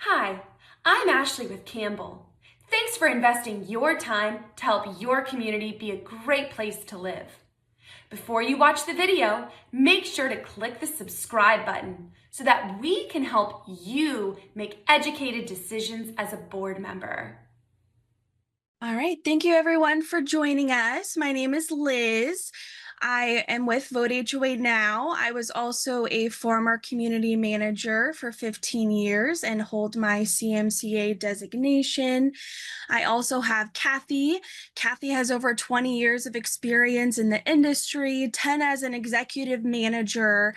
Hi, I'm Ashley with Campbell. Thanks for investing your time to help your community be a great place to live. Before you watch the video, make sure to click the subscribe button so that we can help you make educated decisions as a board member. All right. Thank you, everyone, for joining us. My name is Liz. I am with Vote HOA Now. I was also a former community manager for 15 years and hold my CMCA designation. I also have Cathi. Cathi has over 20 years of experience in the industry, 10 as an executive manager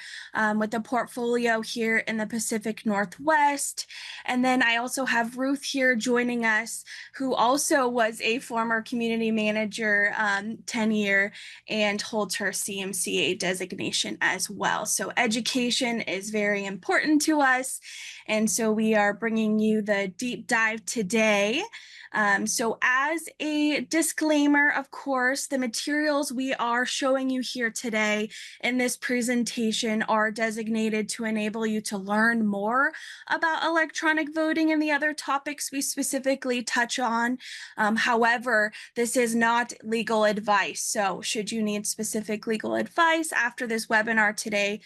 with a portfolio here in the Pacific Northwest. And then I also have Ruth here joining us, who also was a former community manager, 10-year, and holds her CMCA designation as well. So education is very important to us. And so we are bringing you the deep dive today. So as a disclaimer, of course, the materials we are showing you here today in this presentation are designated to enable you to learn more about electronic voting and the other topics we specifically touch on. However, this is not legal advice. So should you need specific legal advice after this webinar today,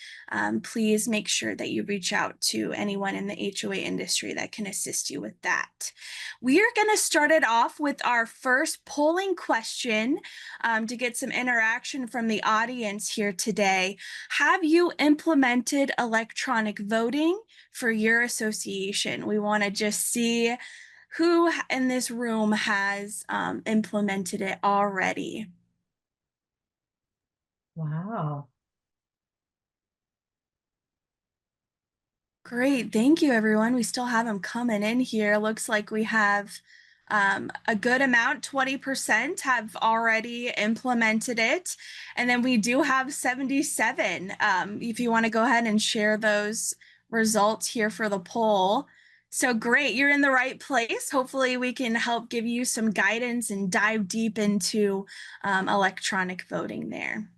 please make sure that you reach out to anyone in the HOA industry that can assist you with that. We are going to start it off with our first polling question to get some interaction from the audience here today. Have you implemented electronic voting for your association? We want to just see who in this room has implemented it already. Wow. Great. Thank you, everyone. We still have them coming in here. Looks like we have a good amount, 20% have already implemented it. And then we do have 77. If you want to go ahead and share those results here for the poll. So great, you're in the right place. Hopefully we can help give you some guidance and dive deep into electronic voting there.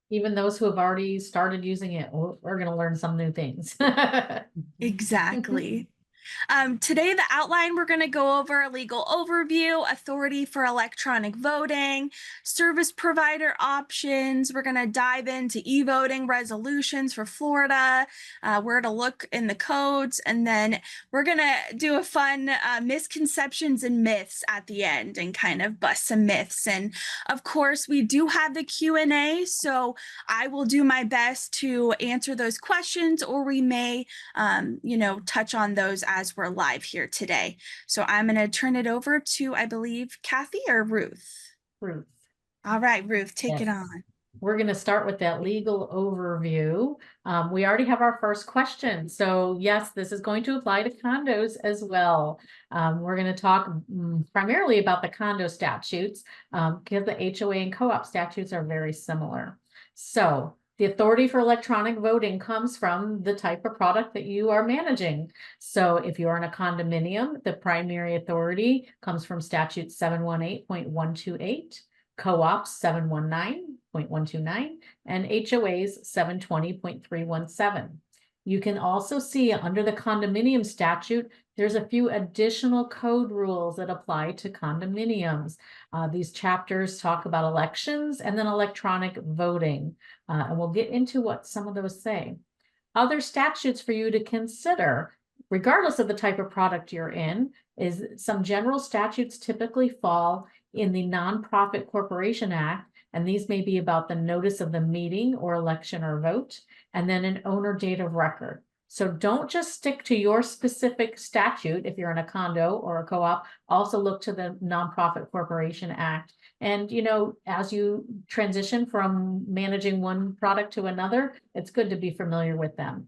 Even those who have already started using it, we're going to learn some new things. Exactly. Today, the outline, we're going to go over a legal overview, authority for electronic voting, service provider options. We're going to dive into e-voting resolutions for Florida, where to look in the codes, and then we're going to do a fun misconceptions and myths at the end and kind of bust some myths. And of course, we do have the Q&A, so I will do my best to answer those questions, or we may, touch on those as we're live here today. So I'm going to turn it over to, I believe, Cathi or Ruth. Ruth. All right, Ruth, take it on. We're going to start with that legal overview. We already have our first question. So yes, this is going to apply to condos as well. We're going to talk primarily about the condo statutes because the HOA and co-op statutes are very similar. So the authority for electronic voting comes from the type of product that you are managing. So if you're in a condominium, the primary authority comes from statute 718.128, co-ops 719.129, and HOAs 720.317. You can also see under the condominium statute, there's a few additional code rules that apply to condominiums. These chapters talk about elections and then electronic voting, and we'll get into what some of those say. Other statutes for you to consider, regardless of the type of product you're in, is some general statutes typically fall in the Nonprofit Corporation Act, and these may be about the notice of the meeting or election or vote, and then an owner date of record. So don't just stick to your specific statute if you're in a condo or a co-op. Also look to the Nonprofit Corporation Act. And, as you transition from managing one product to another, it's good to be familiar with them.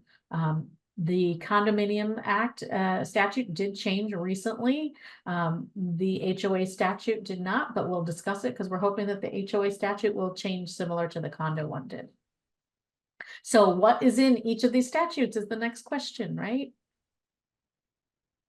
The Condominium Act statute did change recently. The HOA statute did not, but we'll discuss it because we're hoping that the HOA statute will change similar to the condo one did. So what is in each of these statutes is the next question, right?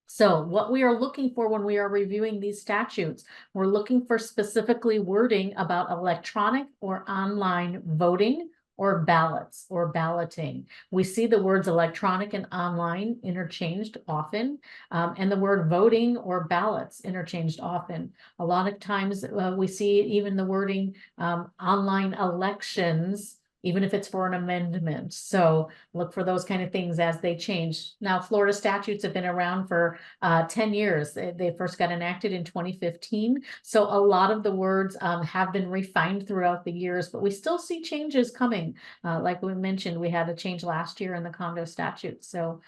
So what we are looking for when we are reviewing these statutes, we're looking for specifically wording about electronic or online voting or ballots or balloting. We see the words electronic and online interchanged often, and the word voting or ballots interchanged often. A lot of times we see even the wording online elections, even if it's for an amendment. So look for those kind of things as they change. Now, Florida statutes have been around for 10 years. They first got enacted in 2015. So a lot of the words have been refined throughout the years, but we still see changes coming. Like we mentioned, we had a change last year in the condo statute. So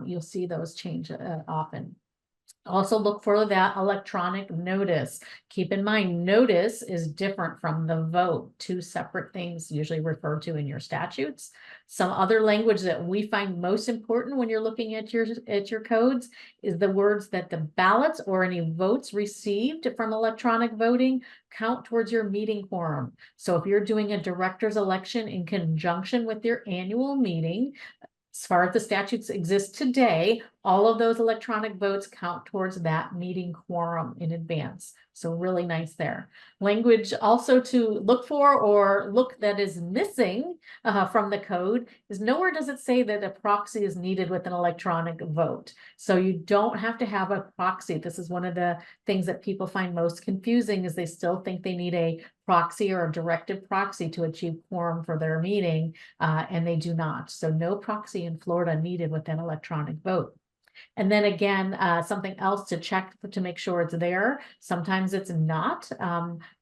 you'll see those change often. Also look for that electronic notice. Keep in mind, notice is different from the vote, two separate things usually referred to in your statutes. Some other language that we find most important when you're looking at your codes is the words that the ballots or any votes received from electronic voting count towards your meeting quorum. So if you're doing a director's election in conjunction with your annual meeting, as far as the statutes exist today, all of those electronic votes count towards that meeting quorum in advance. So really nice there. Language also to look for or look that is missing from the code is nowhere does it say that a proxy is needed with an electronic vote. So you don't have to have a proxy. This is one of the things that people find most confusing is they still think they need a proxy or a directive proxy to achieve quorum for their meeting, and they do not. So no proxy in Florida needed with an electronic vote. And then again, something else to check to make sure it's there. Sometimes it's not,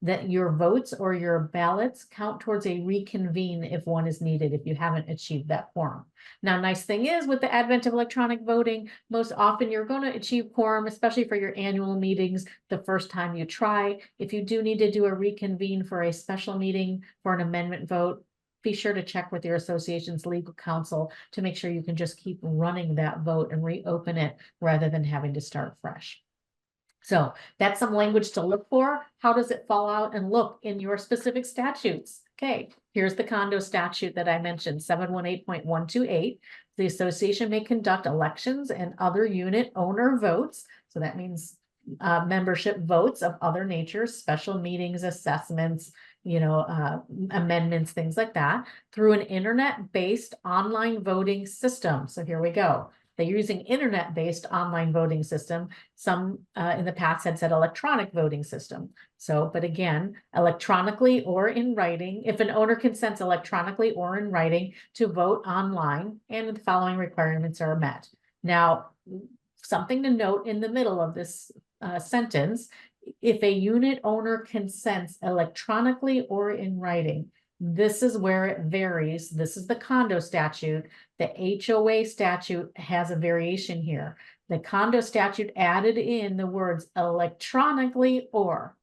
that your votes or your ballots count towards a reconvene if one is needed, if you haven't achieved that quorum. Now, nice thing is with the advent of electronic voting, most often you're going to achieve quorum, especially for your annual meetings, the first time you try. If you do need to do a reconvene for a special meeting for an amendment vote, be sure to check with your association's legal counsel to make sure you can just keep running that vote and reopen it rather than having to start fresh. So that's some language to look for. How does it fall out and look in your specific statutes? Okay, here's the condo statute that I mentioned, 718.128. The association may conduct elections and other unit owner votes. So that means membership votes of other nature, special meetings, assessments, amendments, things like that, through an internet-based online voting system. So here we go. They're using internet-based online voting system. Some in the past had said electronic voting system. So, but again, electronically or in writing, if an owner consents electronically or in writing to vote online, and the following requirements are met. Now, something to note in the middle of this sentence, if a unit owner consents electronically or in writing, this is where it varies. This is the condo statute. The HOA statute has a variation here. The condo statute added in the words electronically or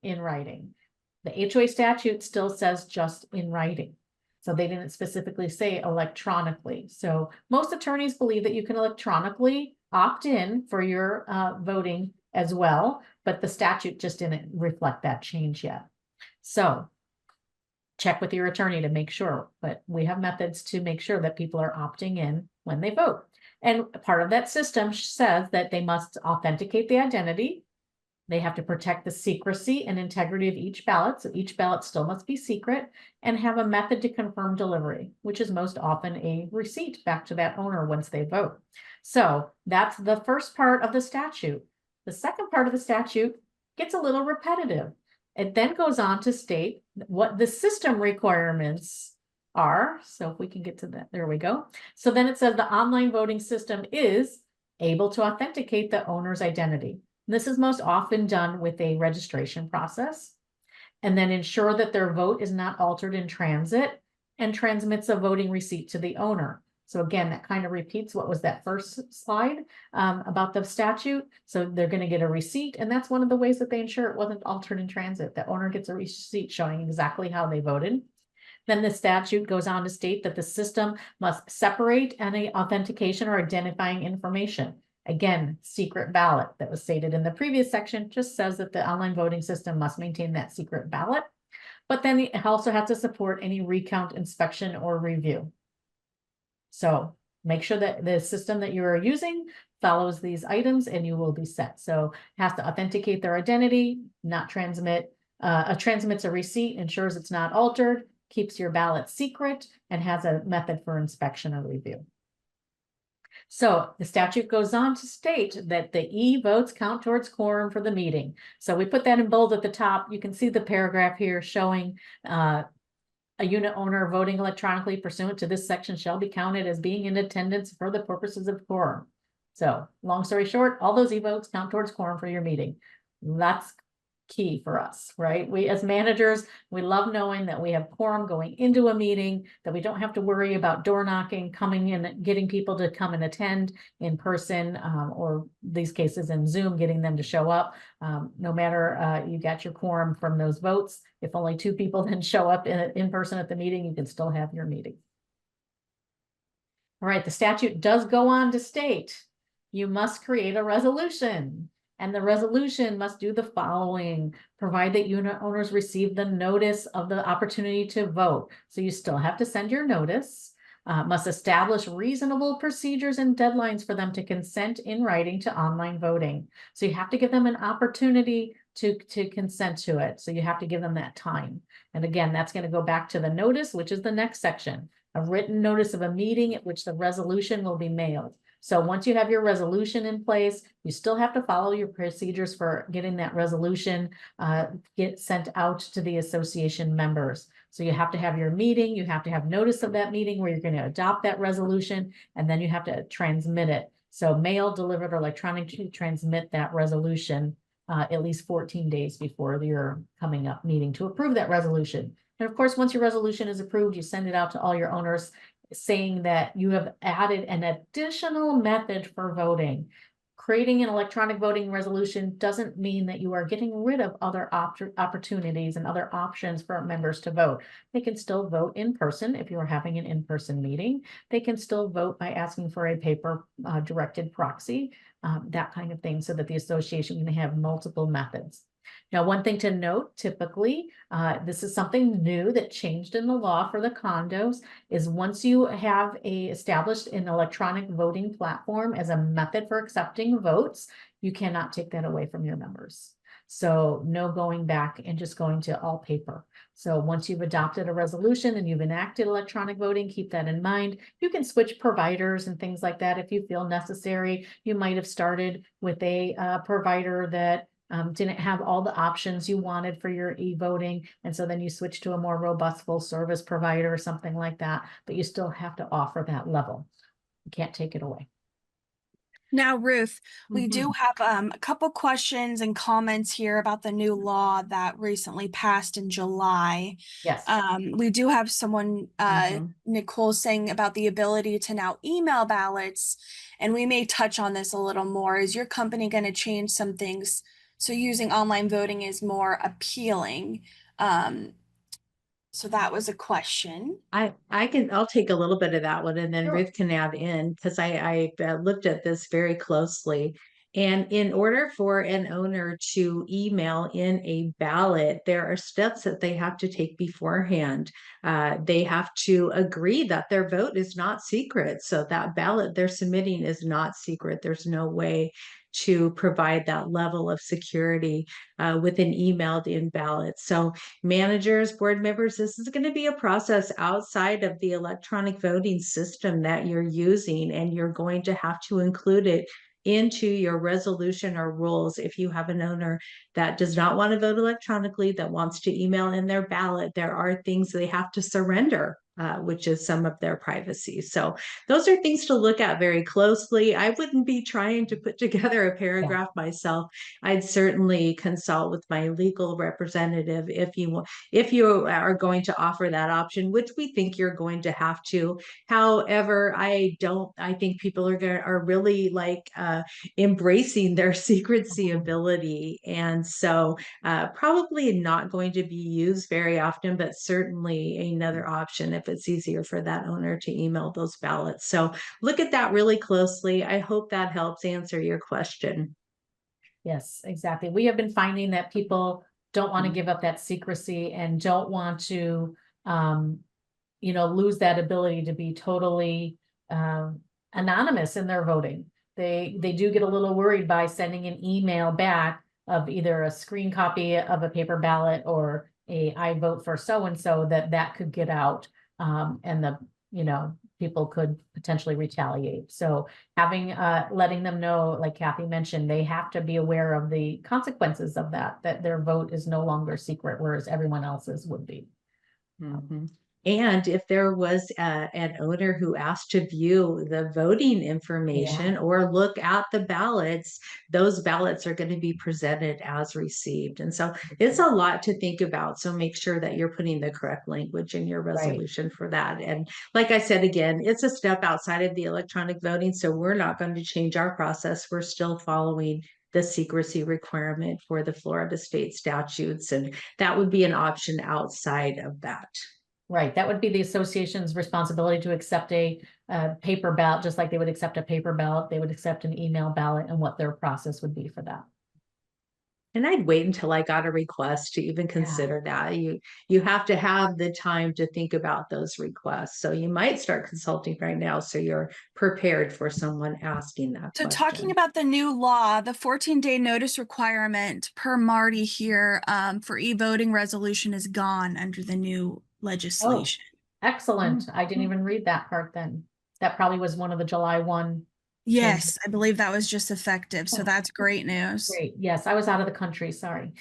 in writing. The HOA statute still says just in writing. So they didn't specifically say electronically. So most attorneys believe that you can electronically opt in for your voting as well, but the statute just didn't reflect that change yet. So check with your attorney to make sure, but we have methods to make sure that people are opting in when they vote. And part of that system says that they must authenticate the identity. They have to protect the secrecy and integrity of each ballot. So each ballot still must be secret, and have a method to confirm delivery, which is most often a receipt back to that owner once they vote. So that's the first part of the statute. The second part of the statute gets a little repetitive. It then goes on to state what the system requirements are. So if we can get to that, there we go. So then it says the online voting system is able to authenticate the owner's identity. This is most often done with a registration process, and then ensure that their vote is not altered in transit and transmits a voting receipt to the owner. So again, that kind of repeats what was that first slide about the statute. So they're going to get a receipt, and that's one of the ways that they ensure it wasn't altered in transit. The owner gets a receipt showing exactly how they voted. Then the statute goes on to state that the system must separate any authentication or identifying information. Again, secret ballot that was stated in the previous section just says that the online voting system must maintain that secret ballot, but then it also has to support any recount, inspection, or review. So make sure that the system that you are using follows these items and you will be set. So it has to authenticate their identity, not transmit, transmits a receipt, ensures it's not altered, keeps your ballot secret, and has a method for inspection or review. So the statute goes on to state that the e-votes count towards quorum for the meeting. So we put that in bold at the top. You can see the paragraph here showing a unit owner voting electronically pursuant to this section shall be counted as being in attendance for the purposes of quorum. So long story short, all those e-votes count towards quorum for your meeting. That's key for us, right? We as managers, we love knowing that we have quorum going into a meeting, that we don't have to worry about door knocking, coming in, getting people to come and attend in person, or these cases in Zoom, getting them to show up. No matter you got your quorum from those votes. If only 2 people then show up in person at the meeting, you can still have your meeting. All right, the statute does go on to state you must create a resolution. And the resolution must do the following: provide that unit owners receive the notice of the opportunity to vote. So you still have to send your notice. Must establish reasonable procedures and deadlines for them to consent in writing to online voting. So you have to give them an opportunity to consent to it. So you have to give them that time. And again, that's going to go back to the notice, which is the next section, a written notice of a meeting at which the resolution will be mailed. So once you have your resolution in place, you still have to follow your procedures for getting that resolution get sent out to the association members. So you have to have your meeting, you have to have notice of that meeting where you're going to adopt that resolution, and then you have to transmit it. So mail, delivered, or electronically transmit that resolution at least 14 days before your coming up meeting to approve that resolution. And of course, once your resolution is approved, you send it out to all your owners, saying that you have added an additional method for voting. Creating an electronic voting resolution doesn't mean that you are getting rid of other opportunities and other options for members to vote. They can still vote in person if you're having an in-person meeting. They can still vote by asking for a paper directed proxy, that kind of thing, so that the association can have multiple methods. Now, one thing to note, typically, this is something new that changed in the law for the condos, is once you have established an electronic voting platform as a method for accepting votes, you cannot take that away from your members. So no going back and just going to all paper. So once you've adopted a resolution and you've enacted electronic voting, keep that in mind. You can switch providers and things like that if you feel necessary. You might have started with a provider that didn't have all the options you wanted for your e-voting. And so then you switch to a more robust full service provider or something like that, but you still have to offer that level. You can't take it away. Now, Ruth, we do have a couple questions and comments here about the new law that recently passed in July. Yes. We do have someone, Nicole, saying about the ability to now email ballots, and we may touch on this a little more. Is your company going to change some things so using online voting is more appealing? So that was a question. I'll take a little bit of that one, and then Sure. Ruth can add in, because I looked at this very closely. And in order for an owner to email in a ballot, there are steps that they have to take beforehand. They have to agree that their vote is not secret. So that ballot they're submitting is not secret. There's no way to provide that level of security with an emailed in ballot. So managers, board members, this is going to be a process outside of the electronic voting system that you're using, and you're going to have to include it into your resolution or rules. If you have an owner that does not want to vote electronically, that wants to email in their ballot, there are things they have to surrender, which is some of their privacy. So those are things to look at very closely. I wouldn't be trying to put together a paragraph myself. I'd certainly consult with my legal representative if you are going to offer that option, which we think you're going to have to. However, I think people are really like embracing their secrecy ability. And so probably not going to be used very often, but certainly another option if it's easier for that owner to email those ballots. So look at that really closely. I hope that helps answer your question. Yes, exactly. We have been finding that people don't want to give up that secrecy and don't want to, lose that ability to be totally anonymous in their voting. They do get a little worried by sending an email back of either a screen copy of a paper ballot or I vote for so-and-so, that could get out, and people could potentially retaliate. So having, letting them know, like Cathi mentioned, they have to be aware of the consequences of that their vote is no longer secret, whereas everyone else's would be. Mhm. And if there was an owner who asked to view the voting information or look at the ballots, those ballots are going to be presented as received. And so it's a lot to think about. So make sure that you're putting the correct language in your resolution for that. And like I said, again, it's a step outside of the electronic voting. So we're not going to change our process. We're still following the secrecy requirement for the Florida state statutes. And that would be an option outside of that. Right, that would be the association's responsibility to accept a paper ballot, just like they would accept a paper ballot, they would accept an email ballot, and what their process would be for that. And I'd wait until I got a request to even consider that. You have to have the time to think about those requests. So you might start consulting right now so you're prepared for someone asking that So question. talking about the new law, the 14-day notice requirement per Marty here for e-voting resolution is gone under the new legislation. Excellent. I didn't even read that part then. That probably was one of the July 1. Yes, I believe that was just effective. So Oh, that's great news. Great. Yes, I was out of the country. Sorry.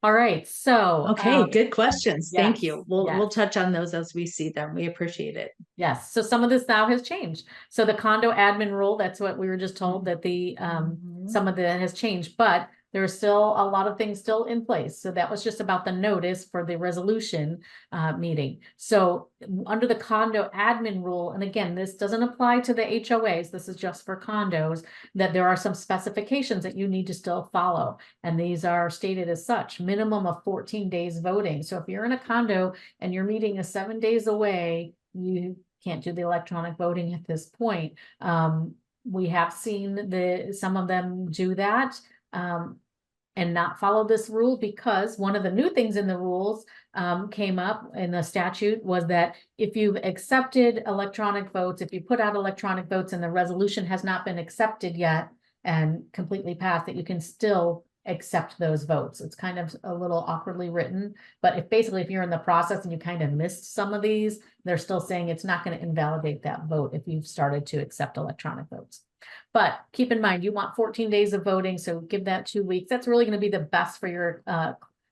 All right. So, Okay, good questions. Thank yes, you. We'll yes. touch on those as we see them. We appreciate it. Yes. So some of this now has changed. So the condo admin rule, that's what we were just told, that the some of that has changed, but there are still a lot of things still in place. So that was just about the notice for the resolution meeting. So under the condo admin rule, and again, this doesn't apply to the HOAs, this is just for condos, that there are some specifications that you need to still follow. And these are stated as such: minimum of 14 days voting. So if you're in a condo and your meeting is 7 days away, you can't do the electronic voting at this point. We have seen some of them do that. And not follow this rule, because one of the new things in the rules came up in the statute was that if you've accepted electronic votes, if you put out electronic votes and the resolution has not been accepted yet and completely passed, that you can still accept those votes. It's kind of a little awkwardly written, but if you're in the process and you kind of missed some of these, they're still saying it's not going to invalidate that vote if you've started to accept electronic votes. But keep in mind, you want 14 days of voting, so give that 2 weeks. That's really going to be the best for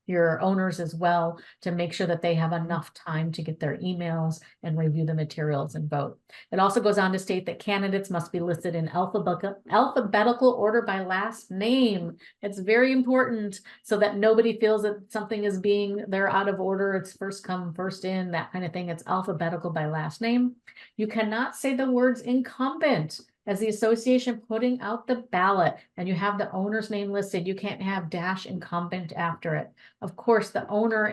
your owners as well, to make sure that they have enough time to get their emails and review the materials and vote. It also goes on to state that candidates must be listed in alphabetical order by last name. It's very important so that nobody feels that something is they're out of order. It's first come, first in, that kind of thing. It's alphabetical by last name. You cannot say the words incumbent as the association putting out the ballot and you have the owner's name listed. You can't have dash incumbent after it. Of course, the owner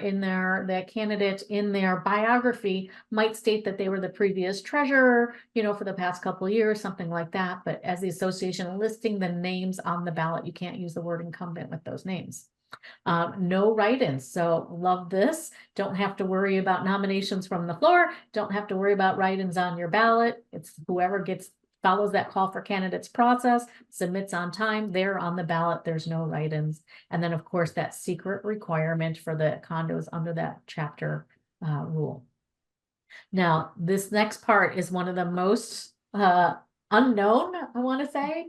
the candidate in their biography might state that they were the previous treasurer, for the past couple of years, something like that. But as the association listing the names on the ballot, you can't use the word incumbent with those names. No write-ins. So love this. Don't have to worry about nominations from the floor. Don't have to worry about write-ins on your ballot. It's whoever follows that call for candidates process, submits on time, they're on the ballot, there's no write-ins. And then of course that secret requirement for the condos under that chapter rule. Now, this next part is one of the most unknown, I want to say,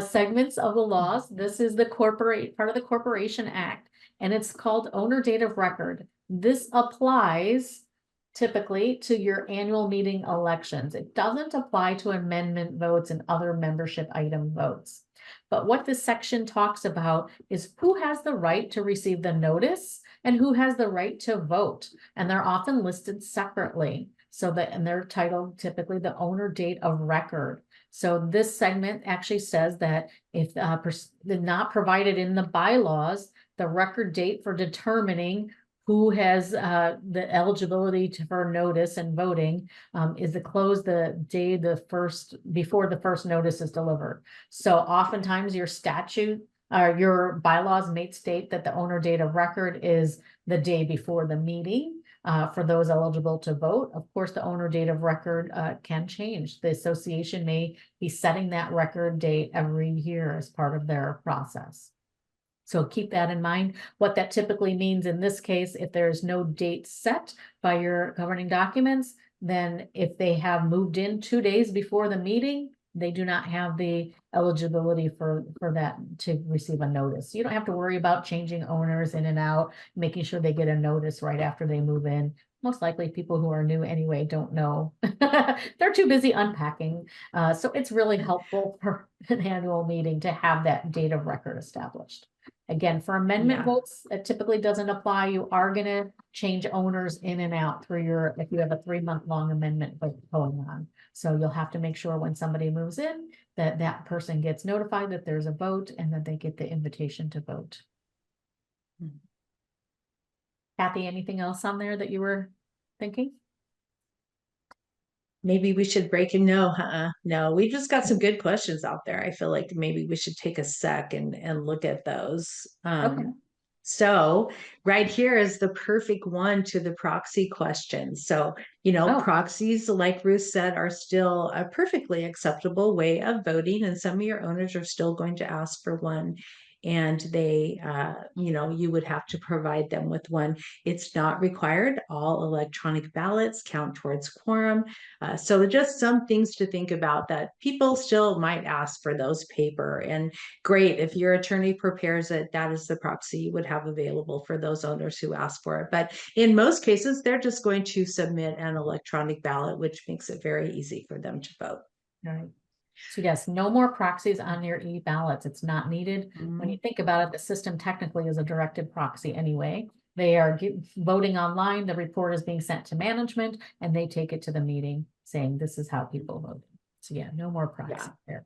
segments of the laws. This is the part of the Corporation Act, and it's called owner date of record. This applies typically to your annual meeting elections. It doesn't apply to amendment votes and other membership item votes. But what this section talks about is who has the right to receive the notice and who has the right to vote. And they're often listed separately. And they're titled typically the owner date of record. So this segment actually says that if they're not provided in the bylaws, the record date for determining who has the eligibility for notice and voting is to close the day before the first notice is delivered. So oftentimes your statute or your bylaws may state that the owner date of record is the day before the meeting for those eligible to vote. Of course, the owner date of record can change. The association may be setting that record date every year as part of their process. So keep that in mind. What that typically means in this case, if there's no date set by your governing documents, then if they have moved in 2 days before the meeting, they do not have the eligibility for that to receive a notice. You don't have to worry about changing owners in and out, making sure they get a notice right after they move in. Most likely people who are new anyway don't know. They're too busy unpacking. So it's really helpful for an annual meeting to have that date of record established. Again, for amendment Yeah. votes, it typically doesn't apply. You are gonna change owners in and out through your, if you have a 3-month-long amendment vote going on. So you'll have to make sure when somebody moves in, that that person gets notified that there's a vote and that they get the invitation to vote. Kathy, anything else on there that you were thinking? Maybe we should break and no, we just got some good questions out there. I feel like maybe we should take a sec and look at those. Okay. So right here is the perfect one to the proxy question. So, proxies, like Ruth said, are still a perfectly acceptable way of voting. And some of your owners are still going to ask for one. And they, you would have to provide them with one. It's not required. All electronic ballots count towards quorum. So just some things to think about, that people still might ask for those paper. And great, if your attorney prepares it, that is the proxy you would have available for those owners who ask for it. But in most cases, they're just going to submit an electronic ballot, which makes it very easy for them to vote. Right. So yes, no more proxies on your e-ballots. It's not needed. When you think about it, the system technically is a directed proxy anyway. They are voting online. The report is being sent to management and they take it to the meeting saying this is how people vote. So yeah, no more proxy there.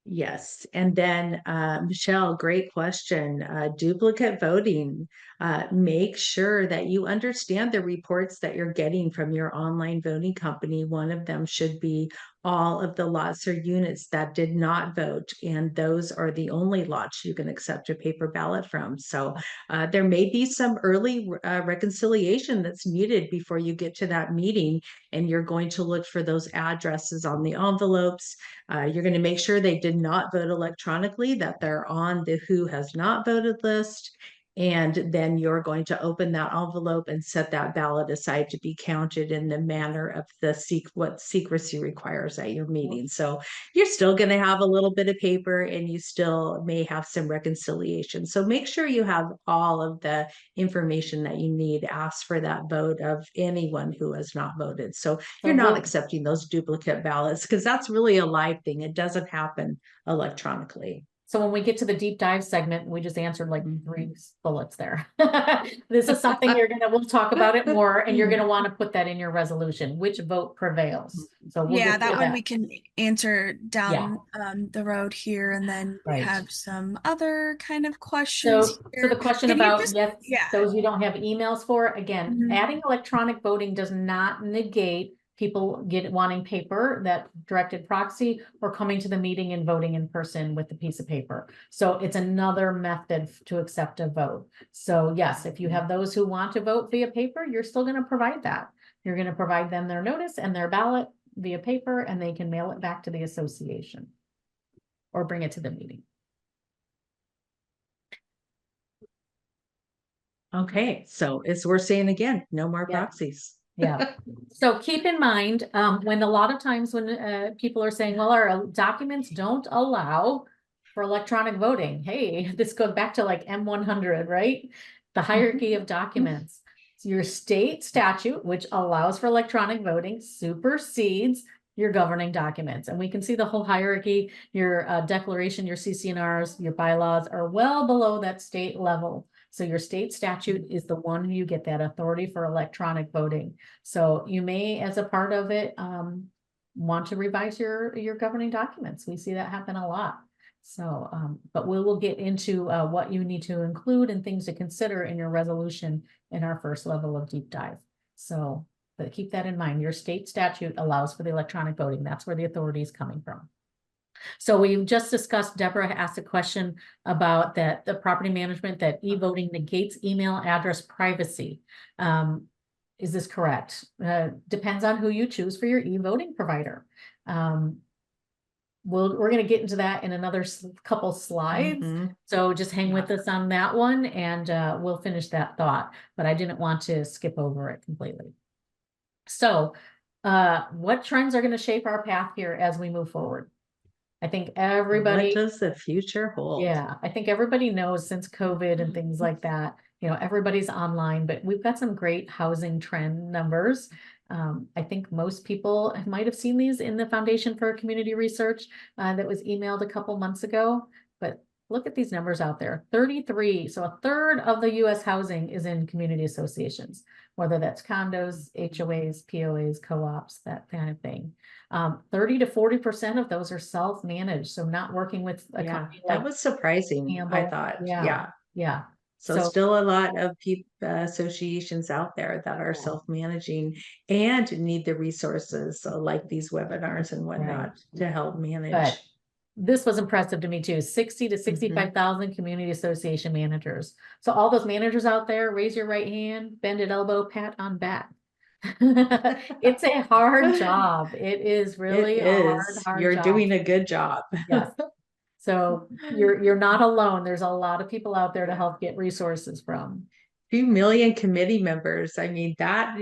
Yes. And then, Michelle, great question. Duplicate voting. Make sure that you understand the reports that you're getting from your online voting company. One of them should be all of the lots or units that did not vote. And those are the only lots you can accept a paper ballot from. So there may be some early reconciliation that's needed before you get to that meeting. And you're going to look for those addresses on the envelopes. You're going to make sure they did not vote electronically, that they're on the who has not voted list. And then you're going to open that envelope and set that ballot aside to be counted in the manner of what secrecy requires at your meeting. So you're still going to have a little bit of paper and you still may have some reconciliation. So make sure you have all of the information that you need. Ask for that vote of anyone who has not voted. So you're not accepting those duplicate ballots, because that's really a live thing. It doesn't happen electronically. So when we get to the deep dive segment, we just answered like 3 bullets there. This is something we'll talk about it more, and you're gonna want to put that in your resolution, which vote prevails. So we'll that one we can answer down the road here, and then we Right. have some other kind of questions So here. the question Can you about, just- those you don't have emails for, again, Mhm. adding electronic voting does not negate people wanting paper, that directed proxy, or coming to the meeting and voting in person with the piece of paper. So it's another method to accept a vote. So yes, if you have those who want to vote via paper, you're still going to provide that. You're going to provide them their notice and their ballot via paper, and they can mail it back to the association or bring it to the meeting. Okay, so as we're saying again, no more proxies. Yeah. So keep in mind, when a lot of times when people are saying, well, our documents don't allow for electronic voting. Hey, this goes back to like M100, right? The hierarchy of documents. So your state statute, which allows for electronic voting, supersedes your governing documents. And we can see the whole hierarchy. Your declaration, your CC&Rs, your bylaws are well below that state level. So your state statute is the one you get that authority for electronic voting. So you may, as a part of it, want to revise your governing documents. We see that happen a lot. So, but we will get into what you need to include and things to consider in your resolution in our first level of deep dive. So, but keep that in mind. Your state statute allows for the electronic voting. That's where the authority is coming from. So we've just discussed, Deborah asked a question about that the property management, that e-voting negates email address privacy. Is this correct? Depends on who you choose for your e-voting provider. we're going to get into that in another couple slides. Mhm. So just hang with Yeah. us on that one, and we'll finish that thought, but I didn't want to skip over it completely. So what trends are going to shape our path here as we move forward? I think What everybody, does the future hold? yeah, I think everybody knows since COVID and things like that, everybody's online, but we've got some great housing trend numbers. I think most people might have seen these in the Foundation for Community Research that was emailed a couple months ago, but look at these numbers out there. 33, so a third of the US housing is in community associations, whether that's condos, HOAs, POAs, co-ops, that kind of thing. 30 to 40% of those are self-managed, so not working with a Yeah, company that like was surprising, I Campbell. thought. Yeah, Yeah. yeah. So So still a lot of people, associations out there that are Yeah. self-managing and need the resources, so like these webinars and whatnot Right. to help manage. But this was impressive to me too. 60 to Mm-hmm. 65,000 community association managers. So all those managers out there, raise your right hand, bend an elbow, pat on back. It's a hard job. It is really It a is. hard You're job. doing a good job. Yes. So you're not alone. There's a lot of people out there to help get resources from. 2 million committee members. I mean, that,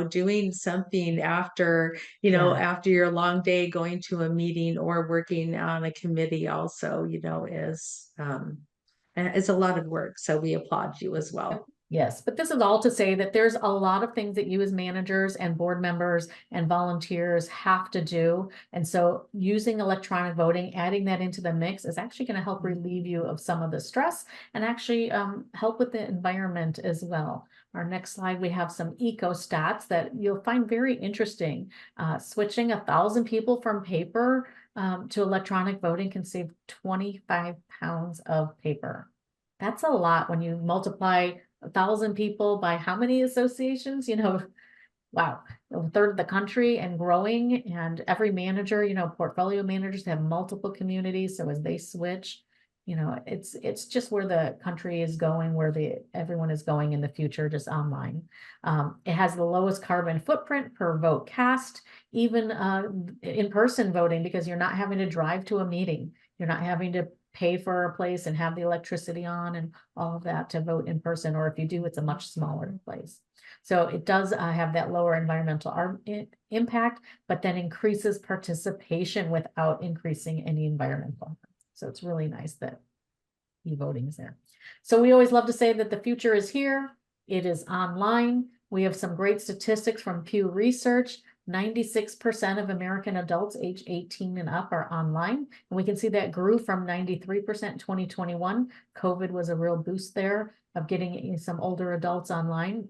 doing something after, Yeah. after your long day, going to a meeting or working on a committee also, is a lot of work. So we applaud you as well. Yes, but this is all to say that there's a lot of things that you as managers and board members and volunteers have to do. And so using electronic voting, adding that into the mix is actually going to help relieve you of some of the stress and actually help with the environment as well. Our next slide, we have some eco stats that you'll find very interesting. Switching 1,000 people from paper to electronic voting can save 25 pounds of paper. That's a lot when you multiply 1,000 people by how many associations? Wow, a third of the country and growing. And every manager, portfolio managers have multiple communities. So as they switch, it's just where the country is going, where everyone is going in the future, just online. It has the lowest carbon footprint per vote cast, even in-person voting, because you're not having to drive to a meeting. You're not having to pay for a place and have the electricity on and all of that to vote in person, or if you do, it's a much smaller place. So it does have that lower environmental impact, but then increases participation without increasing any environmental. So it's really nice that e-voting is there. So we always love to say that the future is here. It is online. We have some great statistics from Pew Research. 96% of American adults age 18 and up are online. And we can see that grew from 93% in 2021. COVID was a real boost there of getting some older adults online.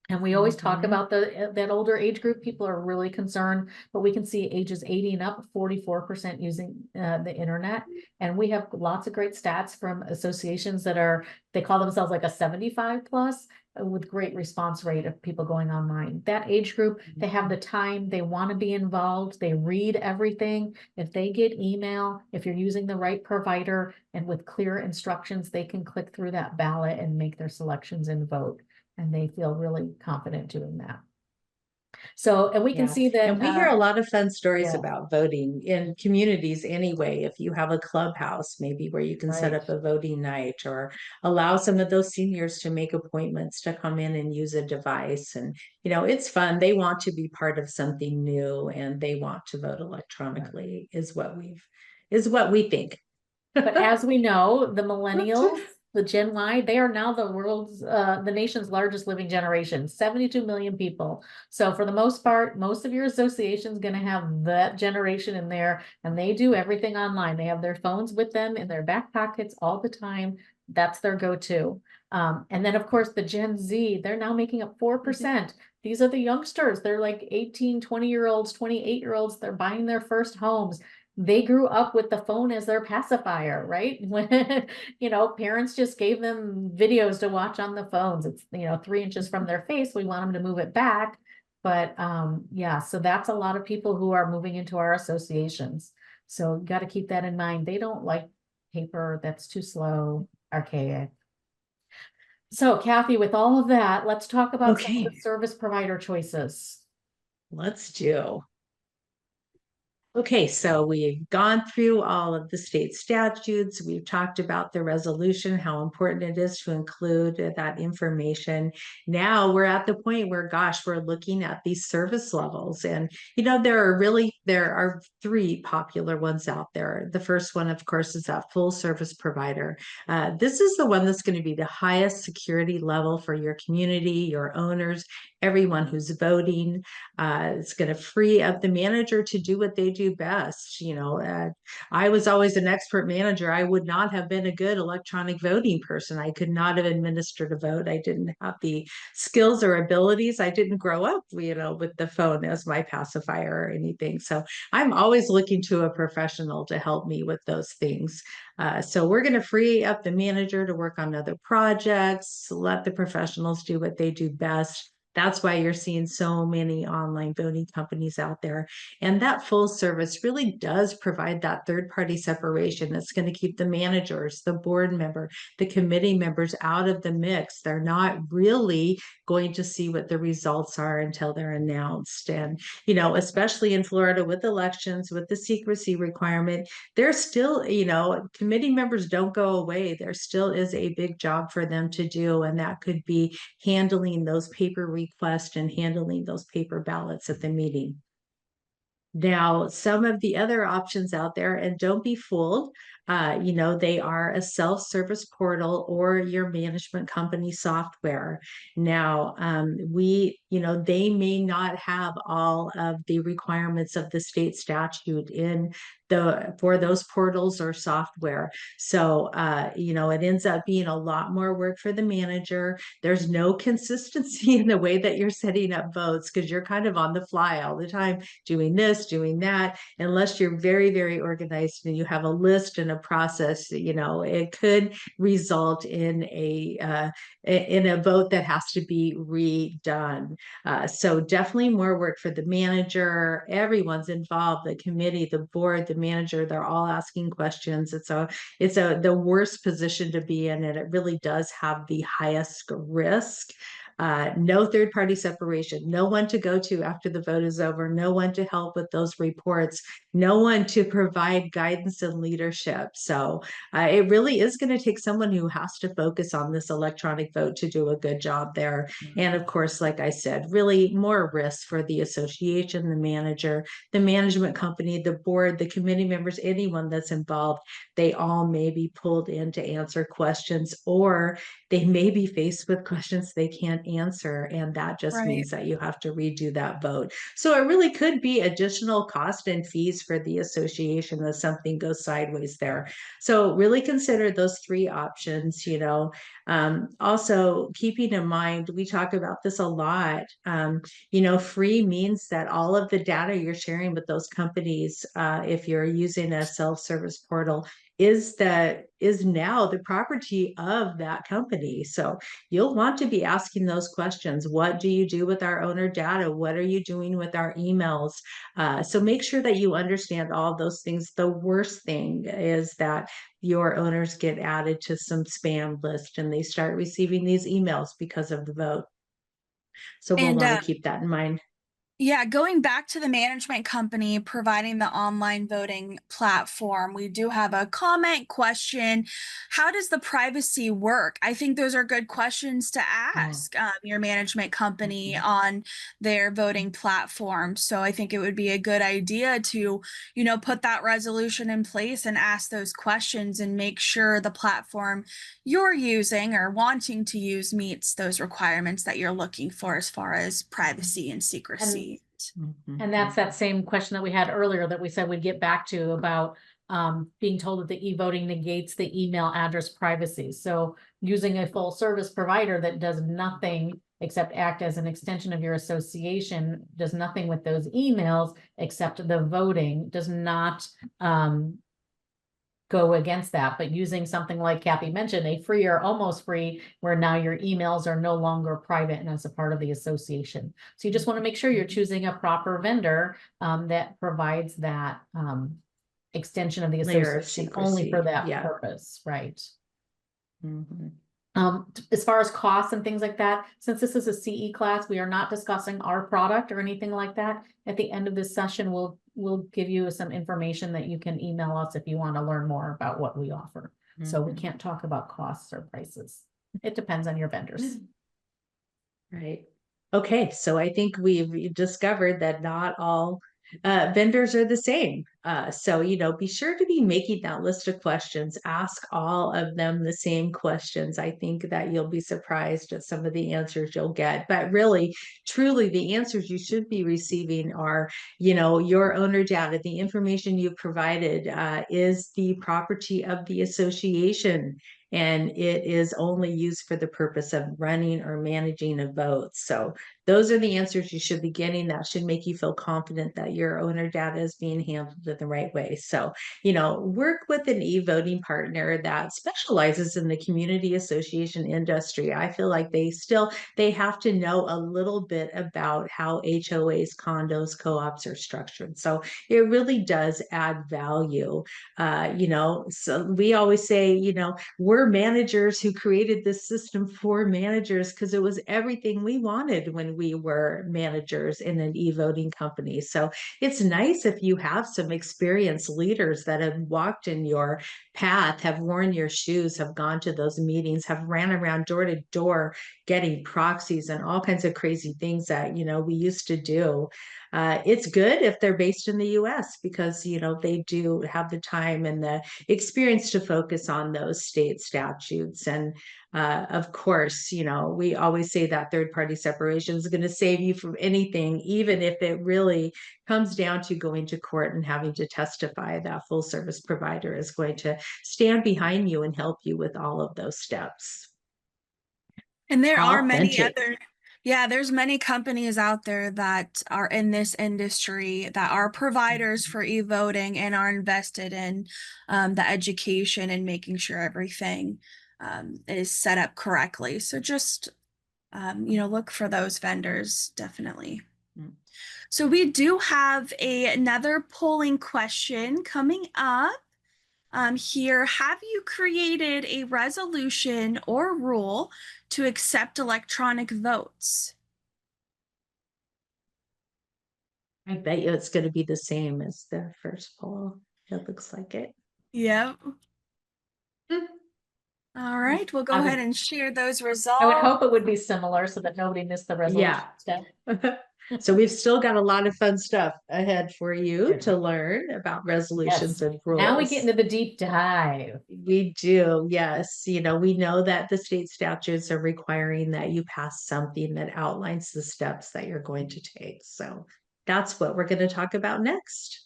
And we always talk about that older age group. People are really concerned, but we can see ages 80 and up, 44% using the internet. And we have lots of great stats from associations they call themselves like a 75 plus with great response rate of people going online. That age group, they have the time, they want to be involved, they read everything. If they get email, if you're using the right provider and with clear instructions, they can click through that ballot and make their selections and vote. And they feel really confident doing that. So, and we can see that. And we hear a lot of fun stories yeah. about voting in communities anyway. If you have a clubhouse, maybe where you can set up a voting night or allow some of those seniors to make appointments to come in and use a device. And, it's fun. They want to be part of something new and they want to vote electronically is what we think. But as we know, the millennials, the Gen Y, they are now the nation's largest living generation, 72 million people. So for the most part, most of your association is going to have that generation in there, and they do everything online. They have their phones with them in their back pockets all the time. That's their go-to. And then of course the Gen Z, they're now making up 4%. These are the youngsters. They're like 18, 20-year-olds, 28-year-olds. They're buying their first homes. They grew up with the phone as their pacifier, right? When, parents just gave them videos to watch on the phones. It's, 3 inches from their face. We want them to move it back. But yeah, so that's a lot of people who are moving into our associations. So you got to keep that in mind. They don't like paper. That's too slow, archaic. So Cathi, with all of that, let's talk about some of the service provider choices. Let's do. Okay, so we've gone through all of the state statutes. We've talked about the resolution, how important it is to include that information. Now we're at the point where, gosh, we're looking at these service levels. And, there are three popular ones out there. The first one, of course, is that full service provider. This is the one that's going to be the highest security level for your community, your owners, everyone who's voting. It's going to free up the manager to do what they do best. I was always an expert manager. I would not have been a good electronic voting person. I could not have administered a vote. I didn't have the skills or abilities. I didn't grow up, with the phone as my pacifier or anything. So I'm always looking to a professional to help me with those things. So we're going to free up the manager to work on other projects, let the professionals do what they do best. That's why you're seeing so many online voting companies out there. And that full service really does provide that third party separation. It's going to keep the managers, the board member, the committee members out of the mix. They're not really going to see what the results are until they're announced. And, especially in Florida with elections, with the secrecy requirement, there's still, committee members don't go away. There still is a big job for them to do. And that could be handling those paper requests and handling those paper ballots at the meeting. Now, some of the other options out there, and don't be fooled, they are a self-service portal or your management company software. Now, they may not have all of the requirements of the state statute for those portals or software. So, it ends up being a lot more work for the manager. There's no consistency in the way that you're setting up votes because you're kind of on the fly all the time, doing this, doing that, unless you're very, very organized and you have a list and a process. It could result in a vote that has to be redone. So definitely more work for the manager. Everyone's involved, the committee, the board, the manager, they're all asking questions. It's the worst position to be in, and it really does have the highest risk. No third party separation, no one to go to after the vote is over, no one to help with those reports, no one to provide guidance and leadership. So it really is going to take someone who has to focus on this electronic vote to do a good job there. And of course, like I said, really more risk for the association, the manager, the management company, the board, the committee members, anyone that's involved. They all may be pulled in to answer questions, or they may be faced with questions they can't answer. And that just means that you have to redo that vote. So it really could be additional cost and fees for the association if something goes sideways there. So really consider those three options. Also keeping in mind, we talk about this a lot. Free means that all of the data you're sharing with those companies, if you're using a self-service portal, is now the property of that company. So you'll want to be asking those questions. What do you do with our owner data? What are you doing with our emails? So make sure that you understand all those things. The worst thing is that your owners get added to some spam list and they start receiving these emails because of the vote. So we'll want to keep that in mind. Yeah, going back to the management company providing the online voting platform, we do have a comment question. How does the privacy work? I think those are good questions to ask your management company on their voting platform. So I think it would be a good idea to, put that resolution in place and ask those questions and make sure the platform you're using or wanting to use meets those requirements that you're looking for as far as privacy and secrecy. And that's that same question that we had earlier that we said we'd get back to about being told that the e-voting negates the email address privacy. So using a full service provider that does nothing except act as an extension of your association, does nothing with those emails except the voting, does not go against that. But using something like Cathi mentioned, a free or almost free, where now your emails are no longer private and as a part of the association. So you just want to make sure you're choosing a proper vendor that provides that extension of the association only for that purpose, right? As far as costs and things like that, since this is a CE class, we are not discussing our product or anything like that. At the end of this session, we'll we'll give you some information that you can email us if you want to learn more about what we offer. So we can't talk about costs or prices. It depends on your vendors. Right. Okay, so I think we've discovered that not all vendors are the same. So, be sure to be making that list of questions. Ask all of them the same questions. I think that you'll be surprised at some of the answers you'll get. But really, truly, the answers you should be receiving are, your owner data, the information you've provided is the property of the association. And it is only used for the purpose of running or managing a vote. So those are the answers you should be getting. That should make you feel confident that your owner data is being handled in the right way. So, work with an e-voting partner that specializes in the community association industry. I feel like they have to know a little bit about how HOAs, condos, co-ops are structured. So it really does add value. So we always say, we're managers who created this system for managers because it was everything we wanted when we were managers in an e-voting company. So it's nice if you have some experienced leaders that have walked in your path, have worn your shoes, have gone to those meetings, have ran around door to door getting proxies and all kinds of crazy things that, we used to do. It's good if they're based in the US because, they do have the time and the experience to focus on those state statutes. And of course, we always say that third-party separation is going to save you from anything, even if it really comes down to going to court and having to testify. That full service provider is going to stand behind you and help you with all of those steps. And there are many Authentic. other, there's many companies out there that are in this industry that are providers for e-voting and are invested in the education and making sure everything is set up correctly. So just, look for those vendors, definitely. So we do have another polling question coming up. Here, have you created a resolution or rule to accept electronic votes? I bet you it's going to be the same as the first poll. It looks like it. Yep. All right, we'll go ahead and share those results. I would hope it would be similar so that nobody missed the resolution step. So we've still got a lot of fun stuff ahead for you to learn about resolutions and rules. Now we get into the deep dive. We do, yes. We know that the state statutes are requiring that you pass something that outlines the steps that you're going to take. So that's what we're going to talk about next.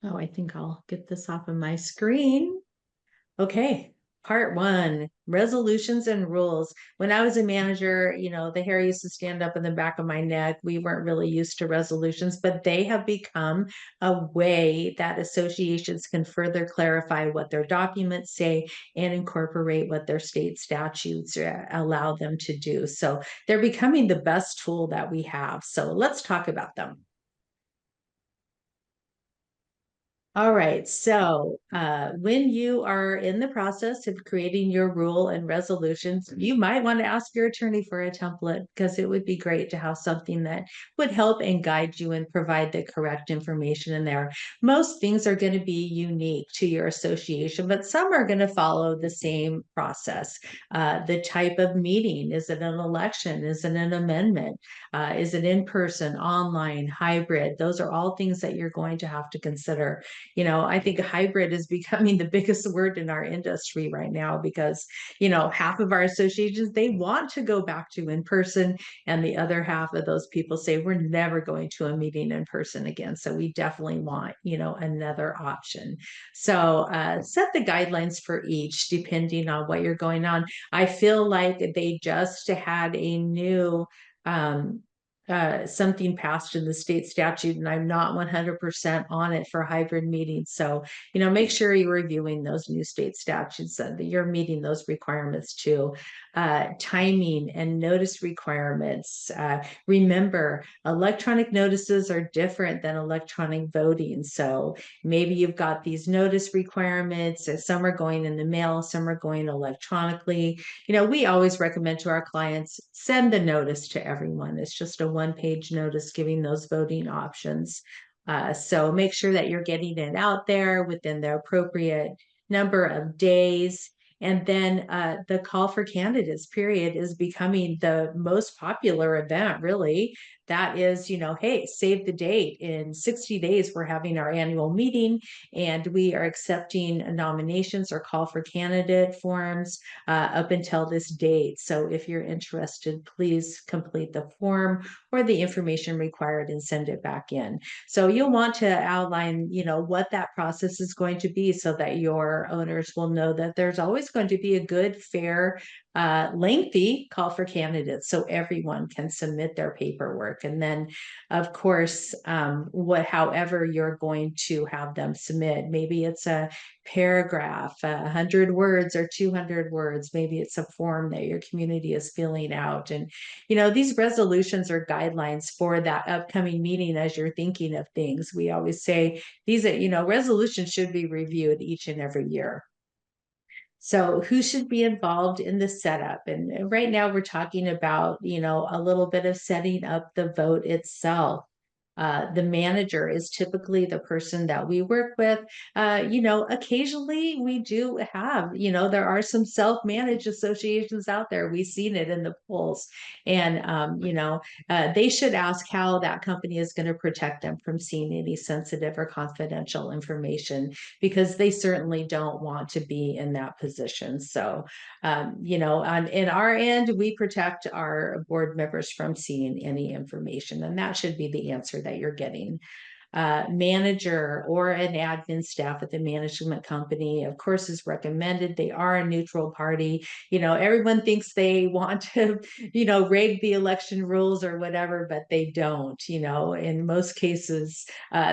Oh, I think I'll get this off of my screen. Okay. Part 1, resolutions and rules. When I was a manager, the hair used to stand up in the back of my neck. We weren't really used to resolutions, but they have become a way that associations can further clarify what their documents say and incorporate what their state statutes allow them to do. So they're becoming the best tool that we have. So let's talk about them. All right, so when you are in the process of creating your rule and resolutions, you might want to ask your attorney for a template because it would be great to have something that would help and guide you and provide the correct information in there. Most things are going to be unique to your association, but some are going to follow the same process. The type of meeting, is it an election? Is it an amendment? Is it in person, online, hybrid? Those are all things that you're going to have to consider. I think hybrid is becoming the biggest word in our industry right now because, half of our associations, they want to go back to in person. And the other half of those people say, we're never going to a meeting in person again. So we definitely want, another option. So set the guidelines for each depending on what you're going on. I feel like they just had a new something passed in the state statute, and I'm not 100% on it for hybrid meetings. So, make sure you're reviewing those new state statutes so that you're meeting those requirements too. Timing and notice requirements. Remember, electronic notices are different than electronic voting. So maybe you've got these notice requirements. Some are going in the mail, some are going electronically. We always recommend to our clients, send the notice to everyone. It's just a one-page notice giving those voting options. So make sure that you're getting it out there within the appropriate number of days. And then the call for candidates period is becoming the most popular event, really. That is, hey, save the date. In 60 days, we're having our annual meeting and we are accepting nominations or call for candidate forms up until this date. So if you're interested, please complete the form or the information required and send it back in. So you'll want to outline, what that process is going to be so that your owners will know that there's always going to be a good, fair, lengthy call for candidates so everyone can submit their paperwork. And then, of course, however you're going to have them submit, maybe it's a paragraph, 100 words or 200 words, maybe it's a form that your community is filling out. And these resolutions are guidelines for that upcoming meeting as you're thinking of things. We always say these resolutions should be reviewed each and every year. So who should be involved in the setup? And right now we're talking about, a little bit of setting up the vote itself. The manager is typically the person that we work with. Occasionally we do have, there are some self-managed associations out there. We've seen it in the polls. And, they should ask how that company is going to protect them from seeing any sensitive or confidential information, because they certainly don't want to be in that position. So, in our end, we protect our board members from seeing any information, and that should be the answer that you're getting. Manager or an admin staff at the management company, of course, is recommended. They are a neutral party. Everyone thinks they want to, rig the election rules or whatever, but they don't. In most cases,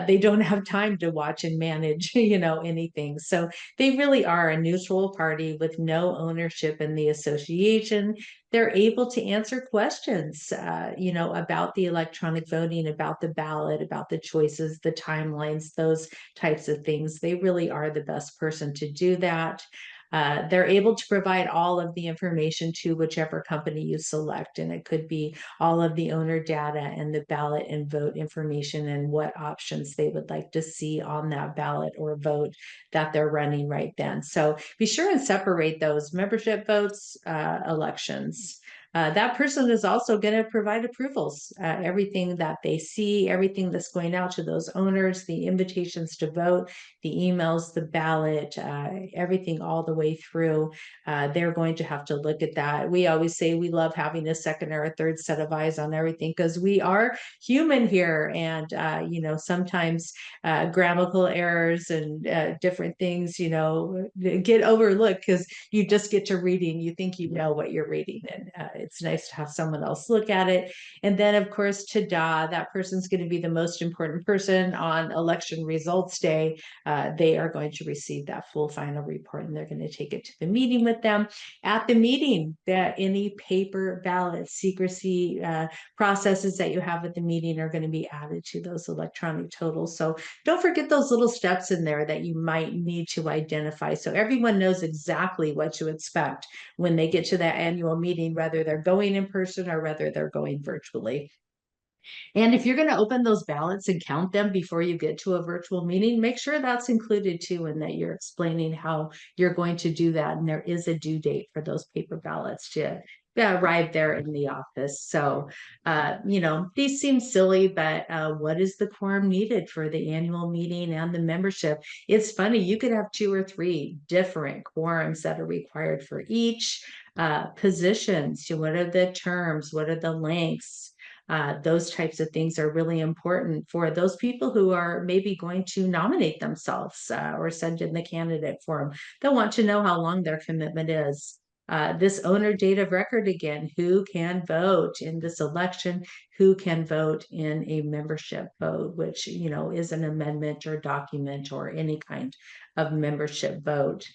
they don't have time to watch and manage, anything. So they really are a neutral party with no ownership in the association. They're able to answer questions, about the electronic voting, about the ballot, about the choices, the timelines, those types of things. They really are the best person to do that. They're able to provide all of the information to whichever company you select, and it could be all of the owner data and the ballot and vote information and what options they would like to see on that ballot or vote that they're running right then. So be sure and separate those membership votes, elections. That person is also going to provide approvals, everything that they see, everything that's going out to those owners, the invitations to vote, the emails, the ballot, everything all the way through. They're going to have to look at that. We always say we love having a second or a third set of eyes on everything because we are human here. And, sometimes grammatical errors and different things, get overlooked because you just get to reading. You think you know what you're reading, and it's nice to have someone else look at it. And then, of course, that person's going to be the most important person on election results day. They are going to receive that full final report, and they're going to take it to the meeting with them. At the meeting, that any paper ballot secrecy processes that you have at the meeting are going to be added to those electronic totals. So don't forget those little steps in there that you might need to identify, so everyone knows exactly what to expect when they get to that annual meeting, whether they're going in person or whether they're going virtually. And if you're going to open those ballots and count them before you get to a virtual meeting, make sure that's included too, and that you're explaining how you're going to do that. And there is a due date for those paper ballots to arrive there in the office. So, these seem silly, but what is the quorum needed for the annual meeting and the membership? It's funny, you could have 2 or 3 different quorums that are required for each positions. What are the terms? What are the lengths? Those types of things are really important for those people who are maybe going to nominate themselves or send in the candidate form. They'll want to know how long their commitment is. This owner date of record again, who can vote in this election, who can vote in a membership vote, which, is an amendment or document or any kind of membership vote.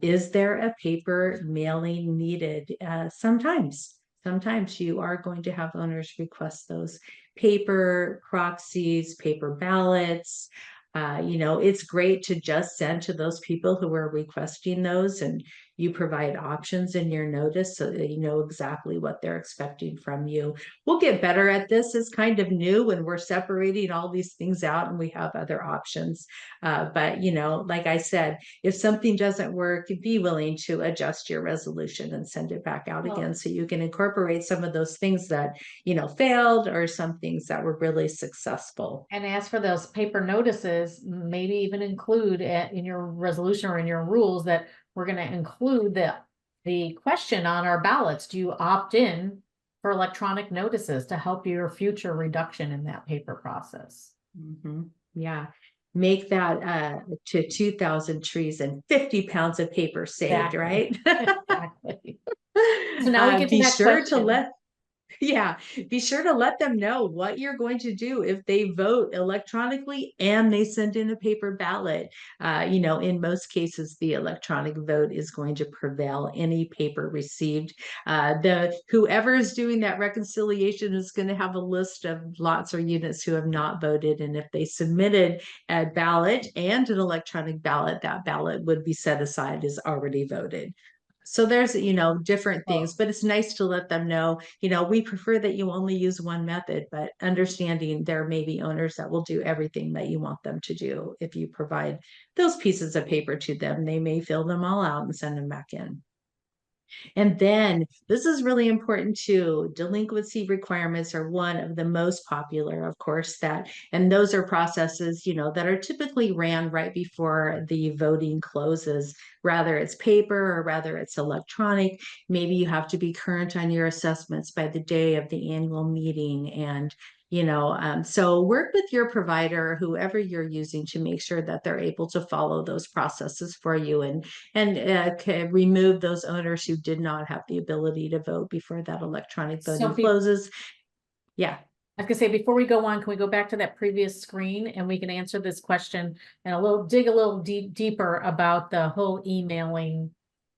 Is there a paper mailing needed? Sometimes you are going to have owners request those paper proxies, paper ballots. It's great to just send to those people who are requesting those, and you provide options in your notice so that you know exactly what they're expecting from you. We'll get better at this. It's kind of new when we're separating all these things out and we have other options. But, you know, like I said, if something doesn't work, be willing to adjust your resolution and send it back out again so you can incorporate some of those things that, you know, failed or some things that were really successful. And as for those paper notices, maybe even include in your resolution or in your rules that we're going to include the question on our ballots. Do you opt in for electronic notices to help your future reduction in that paper process? Mm-hmm. Yeah. Make that to 2,000 trees and 50 pounds of paper saved, Exactly. right? Exactly. So now we get to Be that sure question. to let Yeah, be sure to let them know what you're going to do if they vote electronically and they send in a paper ballot. You know, in most cases, the electronic vote is going to prevail. Any paper received, the whoever is doing that reconciliation is going to have a list of lots or units who have not voted, and if they submitted a ballot and an electronic ballot, that ballot would be set aside as already voted. So there's, you know, different things, but it's nice to let them know, you know, we prefer that you only use one method, but understanding there may be owners that will do everything that you want them to do. If you provide those pieces of paper to them, they may fill them all out and send them back in. And then this is really important too. Delinquency requirements are one of the most popular, of course, and those are processes, you know, that are typically ran right before the voting closes, rather it's paper or rather it's electronic. Maybe you have to be current on your assessments by the day of the annual meeting. And you know, so work with your provider, whoever you're using, to make sure that they're able to follow those processes for you and remove those owners who did not have the ability to vote before that electronic voting closes. Yeah. I was gonna say, before we go on, can we go back to that previous screen and we can answer this question and dig a little deeper about the whole emailing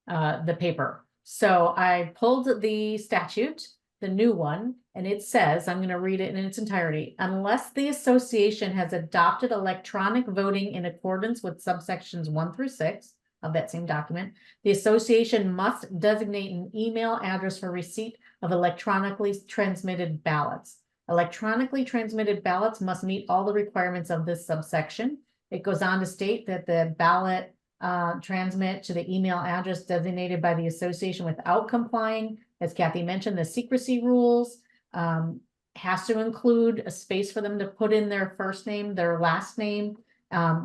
the paper. So I pulled the statute, the new one, and it says, I'm going to read it in its entirety. Unless the association has adopted electronic voting in accordance with subsections 1 through 6 of that same document, the association must designate an email address for receipt of electronically transmitted ballots. Electronically transmitted ballots must meet all the requirements of this subsection. It goes on to state that the ballot transmit to the email address designated by the association without complying, as Cathi mentioned, the secrecy rules, has to include a space for them to put in their first name, their last name,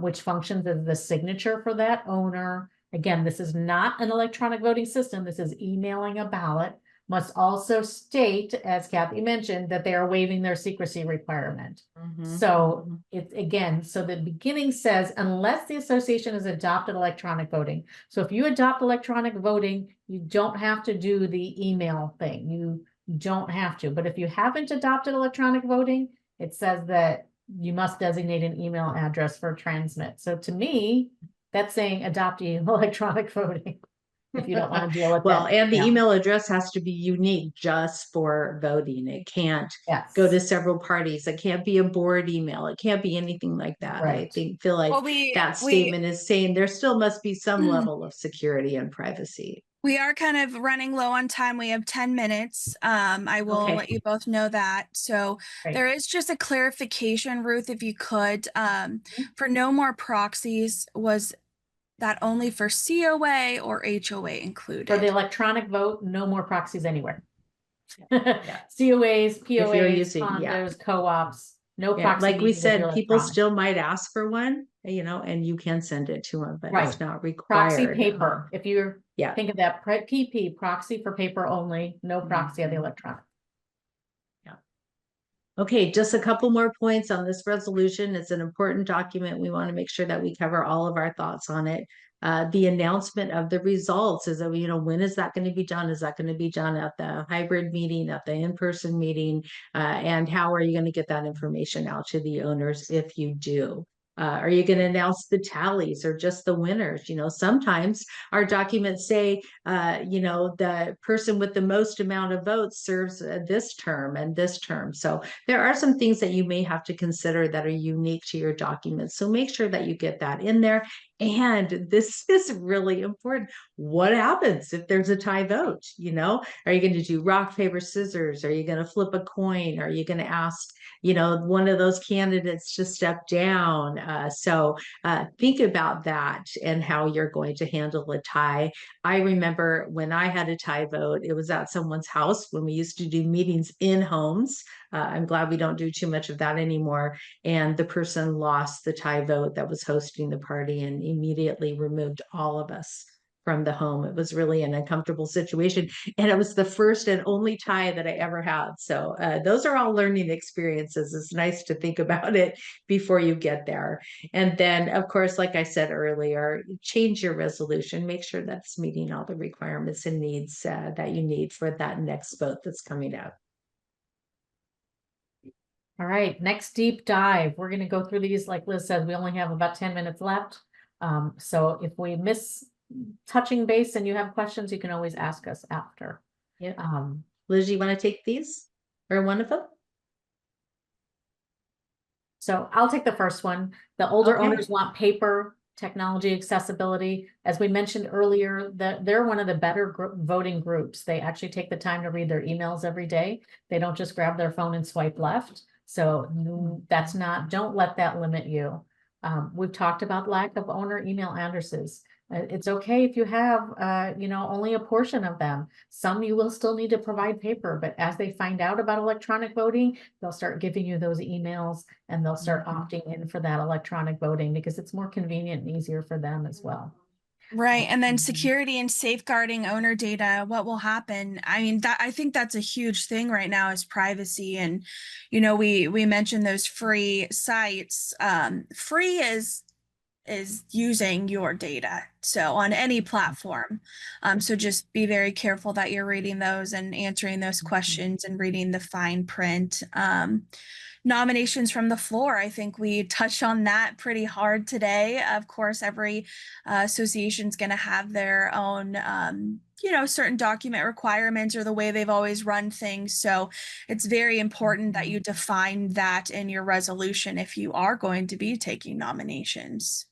which functions as the signature for that owner. Again, this is not an electronic voting system. This is emailing a ballot. Must also state, as Cathi mentioned, that they are waiving their secrecy requirement. So it's again, so the beginning says, unless the association has adopted electronic voting. So if you adopt electronic voting, you don't have to do the email thing. You don't have to. But if you haven't adopted electronic voting, it says that you must designate an email address for transmit. So to me, that's saying adopting electronic voting. If you don't want to deal with that. And the email address has to be unique just for voting. It can't go to several parties. It can't be a board email. It can't be anything like that. Right. I feel like that statement is saying there still must be some level of security and privacy. We are kind of running low on time. We have 10 minutes. I will let you both know that. So there is just a clarification, Ruth, if you could, for no more proxies, was that only for COA or HOA included? For the electronic vote, no more proxies anywhere. COAs, POAs, condos, co-ops, no proxy. Like we said, people still might ask for one, you know, and you can send it to them, but it's not required. Proxy paper. If you're think of that PP, proxy for paper only, no proxy of the electronic. Okay, just a couple more points on this resolution. It's an important document. We want to make sure that we cover all of our thoughts on it. The announcement of the results is that, you know, when is that going to be done? Is that going to be done at the hybrid meeting, at the in-person meeting? And how are you going to get that information out to the owners if you do? Are you going to announce the tallies or just the winners? You know, sometimes our documents say, you know, the person with the most amount of votes serves this term and this term. So there are some things that you may have to consider that are unique to your documents. So make sure that you get that in there. And this is really important. What happens if there's a tie vote? Are you going to do rock, paper, scissors? Are you going to flip a coin? Are you going to ask, one of those candidates to step down? So think about that and how you're going to handle a tie. I remember when I had a tie vote, it was at someone's house when we used to do meetings in homes. I'm glad we don't do too much of that anymore. And the person lost the tie vote that was hosting the party and immediately removed all of us from the home. It was really an uncomfortable situation. And it was the first and only tie that I ever had. So those are all learning experiences. It's nice to think about it before you get there. And then, of course, like I said earlier, change your resolution. Make sure that's meeting all the requirements and needs that you need for that next vote that's coming up. All right, next deep dive. We're going to go through these. Like Liz said, we only have about 10 minutes left. So if we miss touching base and you have questions, you can always ask us after. Yeah. Liz, you want to take these or one of them? So I'll take the first one. The older Okay. owners want paper, technology accessibility. As we mentioned earlier, they're one of the better voting groups. They actually take the time to read their emails every day. They don't just grab their phone and swipe left. So that's not, don't let that limit you. We've talked about lack of owner email addresses. It's okay if you have, only a portion of them. Some you will still need to provide paper, but as they find out about electronic voting, they'll start giving you those emails and they'll start opting in for that electronic voting because it's more convenient and easier for them as well. Right. And then security and safeguarding owner data, what will happen? I mean, I think that's a huge thing right now is privacy. And, we mentioned those free sites. Free is using your data. So on any platform. So just be very careful that you're reading those and answering those questions and reading the fine print. Nominations from the floor. I think we touched on that pretty hard today. Of course, every association is going to have their own, certain document requirements or the way they've always run things. So it's very important that you define that in your resolution if you are going to be taking nominations.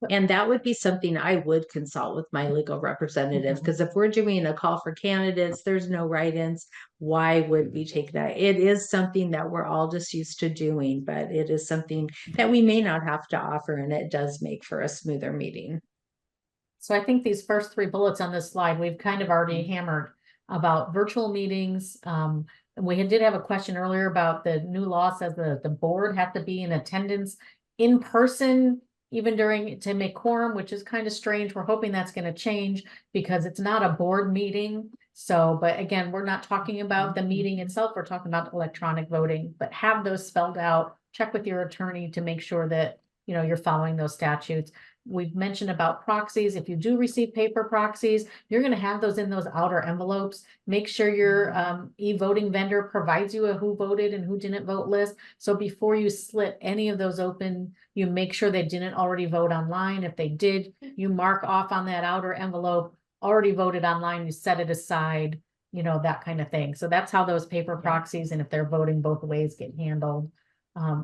And that would be something I would consult with my legal representative, because if we're doing a call for candidates, there's no write-ins. Why would we take that? It is something that we're all just used to doing, but it is something that we may not have to offer, and it does make for a smoother meeting. So I think these first 3 bullets on this slide, we've kind of already hammered about virtual meetings. We did have a question earlier about the new law says the board have to be in attendance in person even to make quorum, which is kind of strange. We're hoping that's going to change because it's not a board meeting. So, but again, we're not talking about the meeting itself. We're talking about electronic voting, but have those spelled out. Check with your attorney to make sure that, you're following those statutes. We've mentioned about proxies. If you do receive paper proxies, you're going to have those in those outer envelopes. Make sure your e-voting vendor provides you a who voted and who didn't vote list. So before you slit any of those open, you make sure they didn't already vote online. If they did, you mark off on that outer envelope, already voted online, you set it aside, that kind of thing. So that's how those paper proxies, and if they're voting both ways, get handled.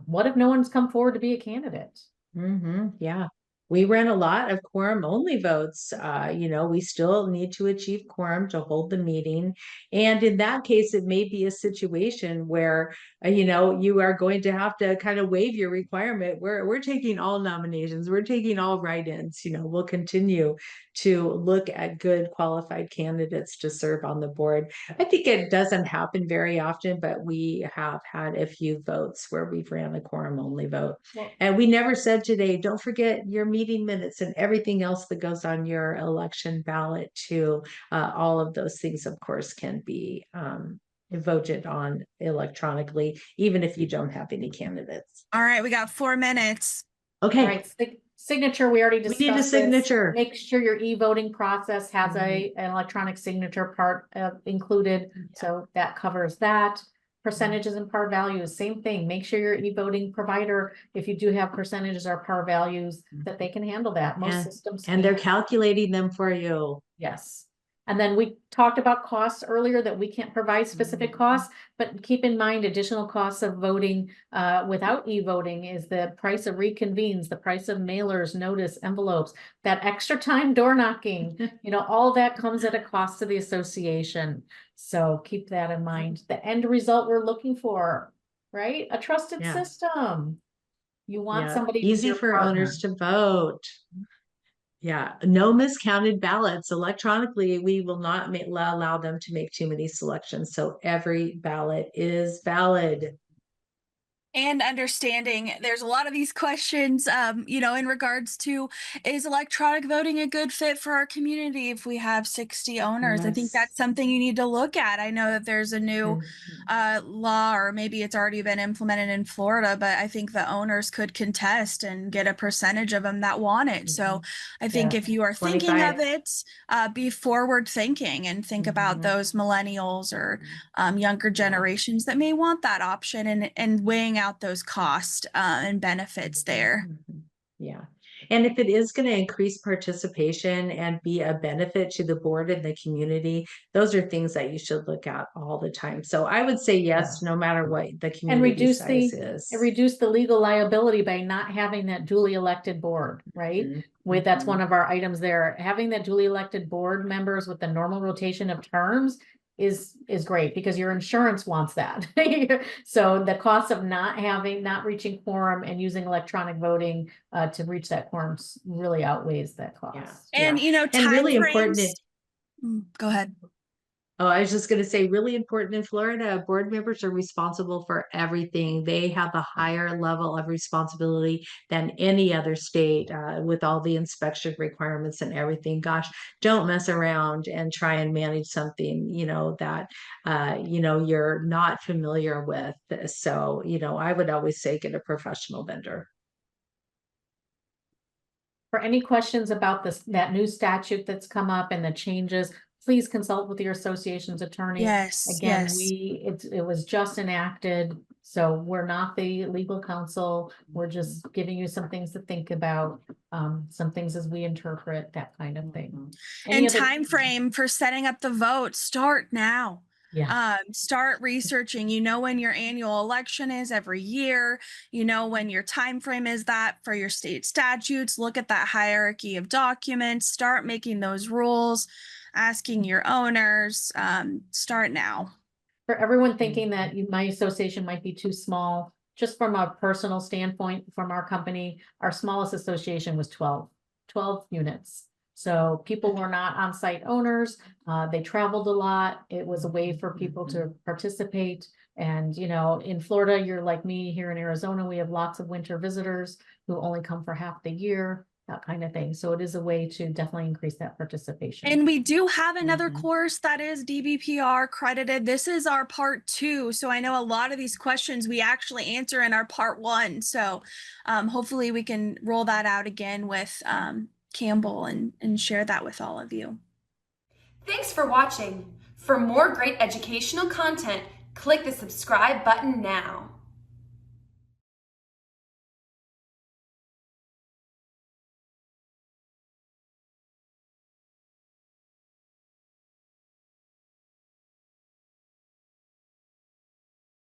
What if no one's come forward to be a candidate? Yeah. We ran a lot of quorum only votes. We still need to achieve quorum to hold the meeting. And in that case, it may be a situation where, you are going to have to kind of waive your requirement. We're taking all nominations. We're taking all write-ins. We'll continue to look at good qualified candidates to serve on the board. I think it doesn't happen very often, but we have had a few votes where we've ran a quorum only vote. And we never said today, don't forget your meeting minutes and everything else that goes on your election ballot too. All of those things, of course, can be voted on electronically, even if you don't have any candidates. All right, we got 4 minutes. Okay. All right, signature, we already discussed. We need a signature. Make sure your e-voting process has an electronic signature part included. So that covers that. Percentages and par values, same thing. Make sure your e-voting provider, if you do have percentages or par values, that they can handle that. Most systems and they're calculating them for you. Yes. And then we talked about costs earlier, that we can't provide specific costs, but keep in mind additional costs of voting without e-voting is the price of reconvenes, the price of mailers, notice, envelopes, that extra time door knocking, all that comes at a cost to the association. So keep that in mind. The end result we're looking for, right? A trusted Yeah. system. You want Yeah. somebody who's Easy your for partner. owners to vote. Yeah, no miscounted ballots. Electronically, we will not allow them to make too many selections. So every ballot is valid. And understanding there's a lot of these questions, in regards to, is electronic voting a good fit for our community if we have 60 owners? I think Yes. that's something you need to look at. I know that there's a new law, or maybe it's already been implemented in Florida, but I think the owners could contest and get a percentage of them that want it. So I think Yeah. if you are thinking of 25. it, be forward thinking and think about those millennials or younger generations that may want that option, and weighing out those costs and benefits there. Yeah. And if it is going to increase participation and be a benefit to the board and the community, those are things that you should look at all the time. So I would say yes, no matter what the community size is. And reduce the legal liability by not having that duly elected board, right? That's one of our items there. Having that duly elected board members with the normal rotation of terms is great, because your insurance wants that. So the cost of not reaching quorum and using electronic voting to reach that quorum really outweighs that cost. And And really important. frames. Go ahead. Oh, I was just going to say, really important in Florida, board members are responsible for everything. They have a higher level of responsibility than any other state with all the inspection requirements and everything. Gosh, don't mess around and try and manage something, that, you're not familiar with. So, I would always say get a professional vendor. For any questions about that new statute that's come up and the changes, please consult with your association's attorney. Yes. Again, yes. it was just enacted, so we're not the legal counsel. We're just giving you some things to think about, some things as we interpret, that kind of thing. And time frame for setting up the vote, start now. Yeah. Start researching, when your annual election is every year, when your time frame is that for your state statutes. Look at that hierarchy of documents, start making those rules, asking your owners, start now. For everyone thinking that my association might be too small, just from a personal standpoint, from our company, our smallest association was 12 units. So people were not on-site owners. They traveled a lot. It was a way for people to participate. And, in Florida, you're like me. Here in Arizona, we have lots of winter visitors who only come for half the year, that kind of thing. So it is a way to definitely increase that participation. And we do have another course that is DBPR accredited. This is our part 2. So I know a lot of these questions we actually answer in our part 1. So hopefully we can roll that out again with Campbell and share that with all of you. Thanks for watching. For more great educational content, click the subscribe button now.